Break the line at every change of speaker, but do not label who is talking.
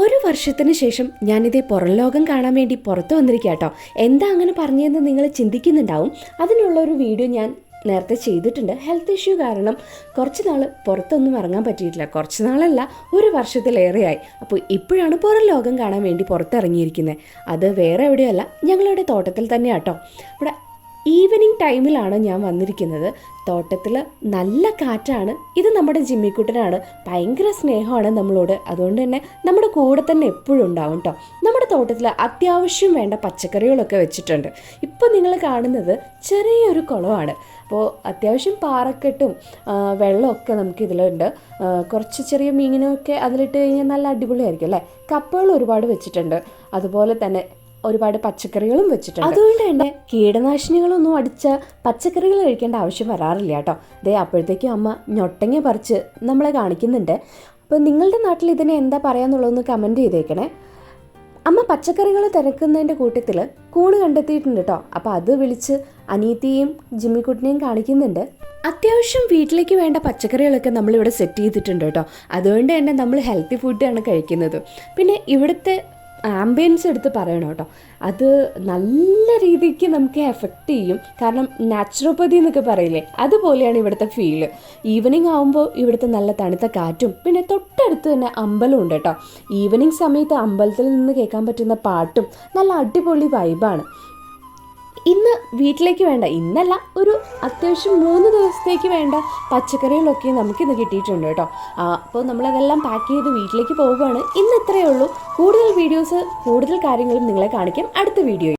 ഒരു വർഷത്തിന് ശേഷം ഞാനിതേ പുറം ലോകം കാണാൻ വേണ്ടി പുറത്ത് വന്നിരിക്കുക കേട്ടോ. എന്താ അങ്ങനെ പറഞ്ഞതെന്ന് നിങ്ങൾ ചിന്തിക്കുന്നുണ്ടാവും. അതിനുള്ളൊരു വീഡിയോ ഞാൻ നേരത്തെ ചെയ്തിട്ടുണ്ട്. ഹെൽത്ത് ഇഷ്യൂ കാരണം കുറച്ച് നാൾ പുറത്തൊന്നും ഇറങ്ങാൻ പറ്റിയിട്ടില്ല. കുറച്ച് നാളല്ല, ഒരു വർഷത്തിലേറെയായി. അപ്പോൾ ഇപ്പോഴാണ് പുറം ലോകം കാണാൻ വേണ്ടി പുറത്തിറങ്ങിയിരിക്കുന്നത്. അത് വേറെ എവിടെയല്ല, ഞങ്ങളുടെ തോട്ടത്തിൽ തന്നെയാട്ടോ. ഇവിടെ ഈവനിങ് ടൈമിലാണ് ഞാൻ വന്നിരിക്കുന്നത്. തോട്ടത്തിൽ നല്ല കാറ്റാണ്. ഇത് നമ്മുടെ ജിമ്മിക്കുട്ടനാണ്. ഭയങ്കര സ്നേഹമാണ് നമ്മളോട്. അതുകൊണ്ട് തന്നെ നമ്മുടെ കൂടെ തന്നെ എപ്പോഴും ഉണ്ടാവും കേട്ടോ. നമ്മുടെ തോട്ടത്തിൽ അത്യാവശ്യം വേണ്ട പച്ചക്കറികളൊക്കെ വെച്ചിട്ടുണ്ട്. ഇപ്പോൾ നിങ്ങൾ കാണുന്നത് ചെറിയൊരു കുളമാണ്. അപ്പോൾ അത്യാവശ്യം പാറക്കെട്ടും വെള്ളമൊക്കെ നമുക്കിതിലുണ്ട്. കുറച്ച് ചെറിയ മീനിനൊക്കെ അതിലിട്ട് കഴിഞ്ഞാൽ നല്ല അടിപൊളിയായിരിക്കും അല്ലേ. കപ്പകൾ ഒരുപാട് വെച്ചിട്ടുണ്ട്. അതുപോലെ തന്നെ ഒരുപാട് പച്ചക്കറികളും വെച്ചിട്ടുണ്ട്. അതുകൊണ്ട് തന്നെ കീടനാശിനികളൊന്നും അടിച്ച പച്ചക്കറികൾ കഴിക്കേണ്ട ആവശ്യം വരാറില്ല കേട്ടോ. ദേ അപ്പോഴത്തേക്കും അമ്മ ഞൊട്ടങ്ങ പറിച്ച് നമ്മളെ കാണിക്കുന്നുണ്ട്. അപ്പോൾ നിങ്ങളുടെ നാട്ടിൽ ഇതിനെ എന്താ പറയാന്നുള്ളതൊന്ന് കമൻറ്റ് ചെയ്തേക്കണേ. അമ്മ പച്ചക്കറികൾ തിരക്കുന്നതിൻ്റെ കൂട്ടത്തിൽ കൂണ് കണ്ടെത്തിയിട്ടുണ്ട് കേട്ടോ. അപ്പോൾ അത് വിളിച്ച് അനീത്തിയെയും ജിമ്മിക്കുട്ടിനെയും കാണിക്കുന്നുണ്ട്. അത്യാവശ്യം വീട്ടിലേക്ക് വേണ്ട പച്ചക്കറികളൊക്കെ നമ്മളിവിടെ സെറ്റ് ചെയ്തിട്ടുണ്ട് കേട്ടോ. അതുകൊണ്ട് തന്നെ നമ്മൾ ഹെൽത്തി ഫുഡാണ് കഴിക്കുന്നത്. പിന്നെ ഇവിടുത്തെ ആംബിയൻസ് എടുത്ത് പറയണം കേട്ടോ. അത് നല്ല രീതിക്ക് നമുക്ക് എഫക്റ്റ് ചെയ്യും. കാരണം നാച്ചുറോപ്പതി എന്നൊക്കെ പറയില്ലേ, അതുപോലെയാണ് ഇവിടുത്തെ ഫീല്. ഈവനിങ് ആകുമ്പോൾ ഇവിടുത്തെ നല്ല തണുത്ത കാറ്റും പിന്നെ തൊട്ടടുത്ത് തന്നെ അമ്പലമുണ്ട് കേട്ടോ. ഈവനിങ് സമയത്ത് അമ്പലത്തിൽ നിന്ന് കേൾക്കാൻ പറ്റുന്ന പാട്ടും നല്ല അടിപൊളി വൈബാണ്. ഇന്ന് വീട്ടിലേക്ക് വേണ്ട, ഇന്നല്ല, ഒരു അത്യാവശ്യം 3 ദിവസത്തേക്ക് വേണ്ട പച്ചക്കറികളൊക്കെ നമുക്കിന്ന് കിട്ടിയിട്ടുണ്ട് കേട്ടോ. അപ്പോൾ നമ്മളതെല്ലാം പാക്ക് ചെയ്ത് വീട്ടിലേക്ക് പോവുകയാണ്. ഇന്ന് ഇത്രയേ ഉള്ളൂ. കൂടുതൽ വീഡിയോസ്, കൂടുതൽ കാര്യങ്ങളും നിങ്ങളെ കാണിക്കാം അടുത്ത വീഡിയോയിൽ.